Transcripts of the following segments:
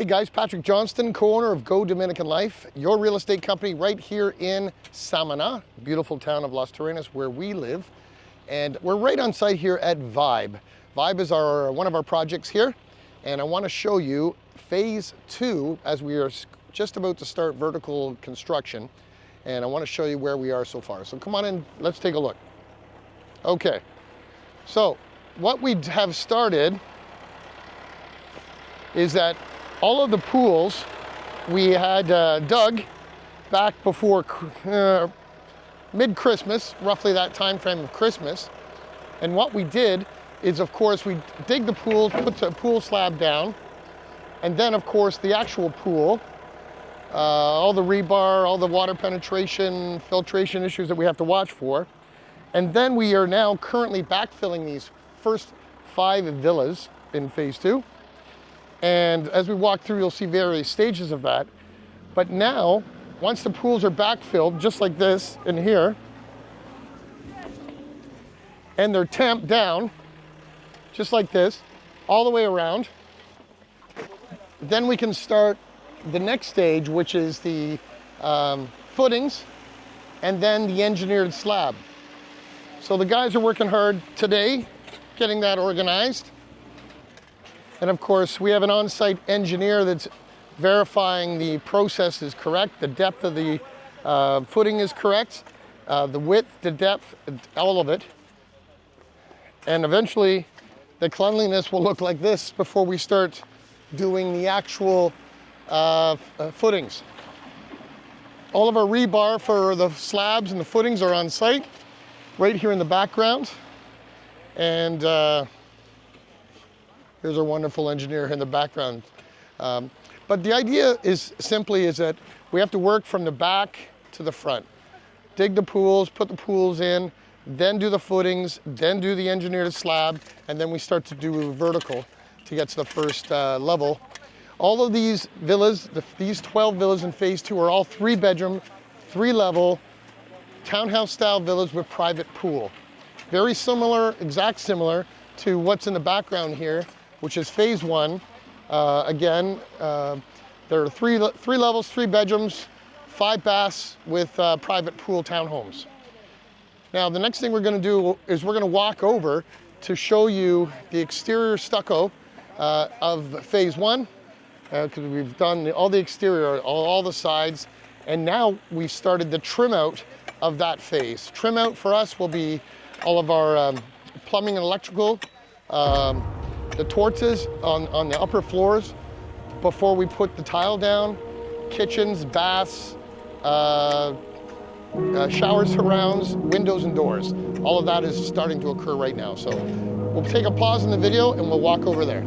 Hey guys, Patrick Johnston, co-owner of Go Dominican Life, your real estate company right here in Samana, beautiful town of Las Terrenas where we live. And we're right on site here at Vibe. Vibe is one of our projects here, and I want to show you phase 2 as we are just about to start vertical construction. And I want to show you where we are so far. So come on in, let's take a look. Okay, so what we have started is that all of the pools we had dug back before mid-Christmas, roughly that time frame of Christmas. And what we did is, of course, we dig the pools, put the pool slab down, and then, of course, the actual pool, all the rebar, all the water penetration, filtration issues that we have to watch for. And then we are now currently backfilling these first 5 villas in phase 2. And as we walk through, you'll see various stages of that. But now, once the pools are backfilled, just like this in here, and they're tamped down, just like this, all the way around, then we can start the next stage, which is the footings, and then the engineered slab. So the guys are working hard today, getting that organized. And of course, we have an on-site engineer that's verifying the process is correct, the depth of the footing is correct, the width, the depth, all of it. And eventually, the cleanliness will look like this before we start doing the actual footings. All of our rebar for the slabs and the footings are on site, right here in the background. And here's our wonderful engineer in the background. But the idea is simply that we have to work from the back to the front. Dig the pools, put the pools in, then do the footings, then do the engineered slab, and then we start to do vertical to get to the first level. All of these villas, these 12 villas in phase 2 are all 3-bedroom, 3-level, townhouse-style villas with private pool. Very similar, exact similar to what's in the background here, which is phase 1. Again, there are 3 levels, 3 bedrooms, 5 baths with private pool townhomes. Now, the next thing we're going to do is we're going to walk over to show you the exterior stucco of phase 1, because we've done all the exterior, all the sides, and now we've started the trim out of that phase. Trim out for us will be all of our plumbing and electrical, the torches on the upper floors before we put the tile down, kitchens, baths, shower surrounds, windows and doors. All of that is starting to occur right now. So we'll take a pause in the video and we'll walk over there.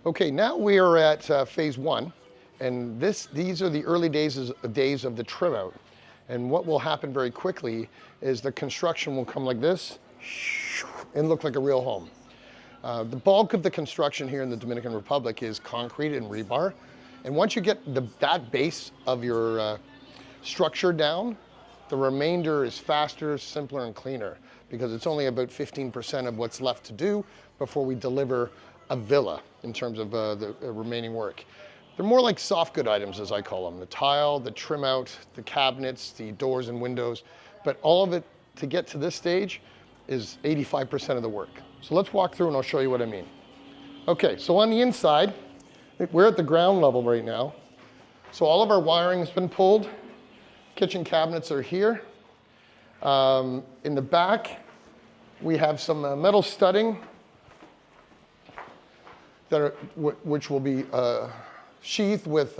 Okay, now we are at phase 1, and these are the early days of the trim out. And what will happen very quickly is the construction will come like this and look like a real home. The bulk of the construction here in the Dominican Republic is concrete and rebar. And once you get that base of your structure down, the remainder is faster, simpler, and cleaner, because it's only about 15% of what's left to do before we deliver a villa in terms of the remaining work. They're more like soft good items, as I call them. The tile, the trim out, the cabinets, the doors and windows. But all of it to get to this stage is 85% of the work. So let's walk through and I'll show you what I mean. Okay, so on the inside, we're at the ground level right now. So all of our wiring has been pulled. Kitchen cabinets are here. In the back, we have some metal studding which will be sheathed with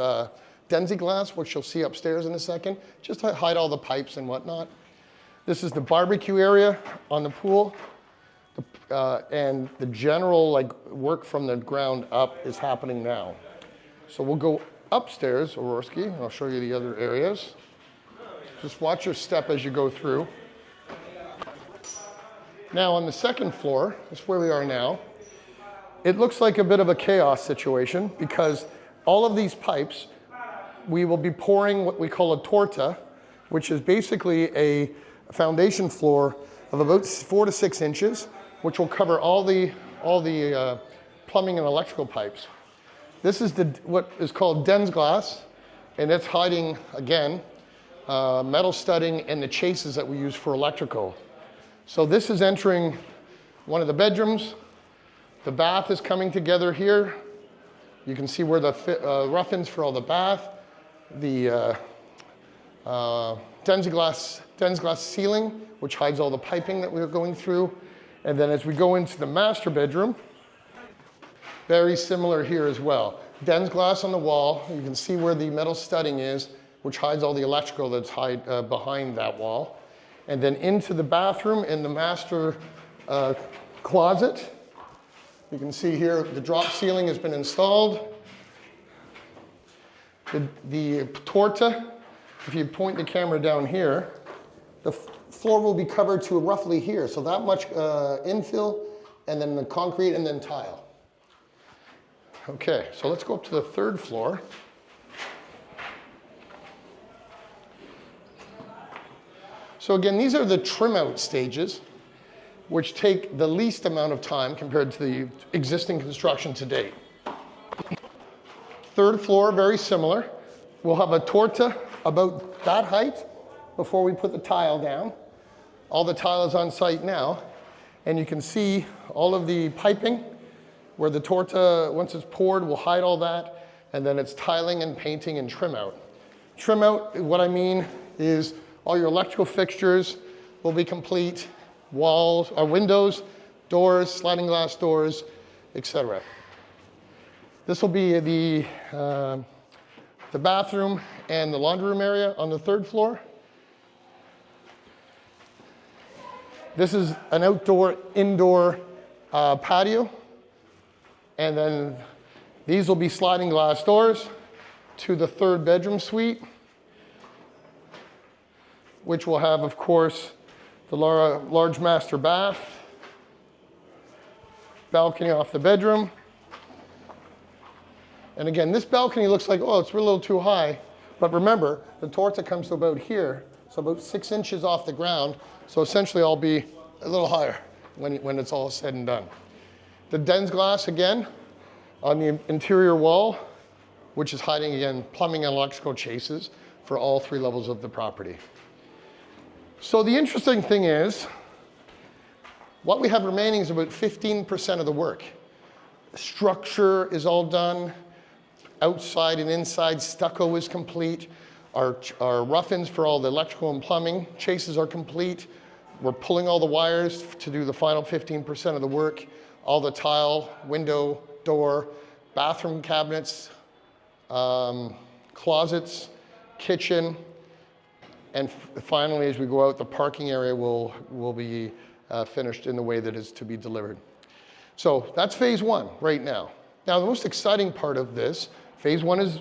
Denzi glass, which you'll see upstairs in a second, just to hide all the pipes and whatnot. This is the barbecue area on the pool. And the general work from the ground up is happening now. So we'll go upstairs, Oroski, and I'll show you the other areas. Just watch your step as you go through. Now on the second floor, that's where we are now. It looks like a bit of a chaos situation because all of these pipes, we will be pouring what we call a torta, which is basically a foundation floor of about 4 to 6 inches, which will cover all the plumbing and electrical pipes. This is what is called Denz glass, and it's hiding, again, metal studding and the chases that we use for electrical. So this is entering one of the bedrooms. The bath is coming together here. You can see where the rough-ins for all the bath, the Denz glass ceiling, which hides all the piping that we're going through. And then as we go into the master bedroom, very similar here as well. Denz glass on the wall. You can see where the metal studding is, which hides all the electrical that's behind that wall. And then into the bathroom and the master closet. You can see here the drop ceiling has been installed. The torta, if you point the camera down here, the floor will be covered to roughly here. So that much infill, and then the concrete, and then tile. Okay, so let's go up to the third floor. So again, these are the trim out stages, which take the least amount of time compared to the existing construction to date. Third floor, very similar. We'll have a torta about that height before we put the tile down. All the tile is on site now, and you can see all of the piping where the torta, once it's poured, will hide all that, and then it's tiling and painting and trim out. Trim out, what I mean is all your electrical fixtures will be complete, walls, windows, doors, sliding glass doors, etc. This will be the bathroom and the laundry room area on the third floor. This is an indoor patio. And then these will be sliding glass doors to the third bedroom suite, which will have, of course, the large master bath, balcony off the bedroom. And again, this balcony looks like, oh, it's a little too high. But remember, the torta comes to about here, so about 6 inches off the ground. So essentially, I'll be a little higher when it's all said and done. The Denz glass, again, on the interior wall, which is hiding, again, plumbing and electrical chases for all 3 levels of the property. So the interesting thing is, what we have remaining is about 15% of the work. Structure is all done. Outside and inside stucco is complete. Our rough-ins for all the electrical and plumbing chases are complete. We're pulling all the wires to do the final 15% of the work. All the tile, window, door, bathroom cabinets, closets, kitchen, and finally, as we go out, the parking area will be finished in the way that is to be delivered. So that's phase 1 right now. Now, the most exciting part of this, phase 1 is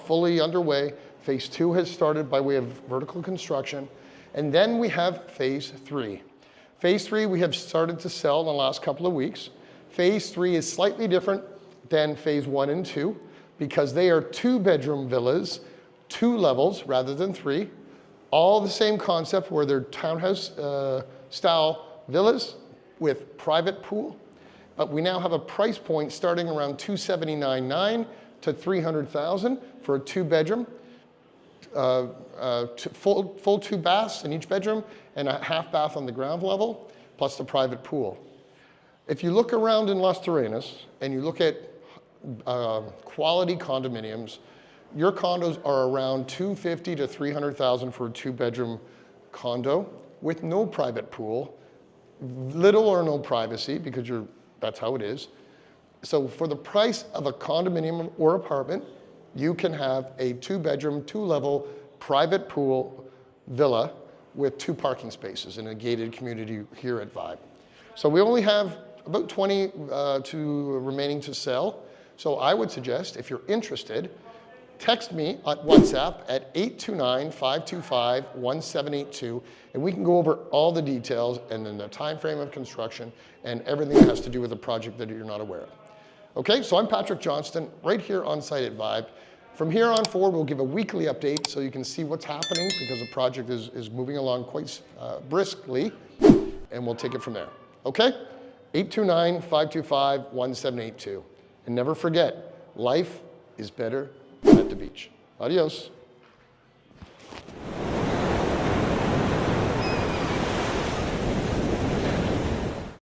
fully underway. Phase 2 has started by way of vertical construction. And then we have phase 3. Phase 3 we have started to sell in the last couple of weeks. Phase 3 is slightly different than phase 1 and 2 because they are 2-bedroom villas, 2 levels rather than 3. All the same concept where they're townhouse style villas with private pool. But we now have a price point starting around $279,900 to 300,000 for a 2-bedroom, full 2 baths in each bedroom, and a half bath on the ground level, plus the private pool. If you look around in Las Terrenas and you look at quality condominiums, your condos are around 250 to 300,000 for a 2-bedroom condo with no private pool, little or no privacy because that's how it is. So for the price of a condominium or apartment, you can have a 2-bedroom, 2-level private pool villa with 2 parking spaces in a gated community here at Vibe. So we only have about 20 remaining to sell. So I would suggest, if you're interested, text me at WhatsApp at 829-525-1782, and we can go over all the details and then the time frame of construction and everything that has to do with the project that you're not aware of. Okay, so I'm Patrick Johnston, right here on site at Vibe. From here on forward, we'll give a weekly update so you can see what's happening because the project is moving along quite briskly, and we'll take it from there. Okay? 829-525-1782. And never forget, life is better at the beach. Adios.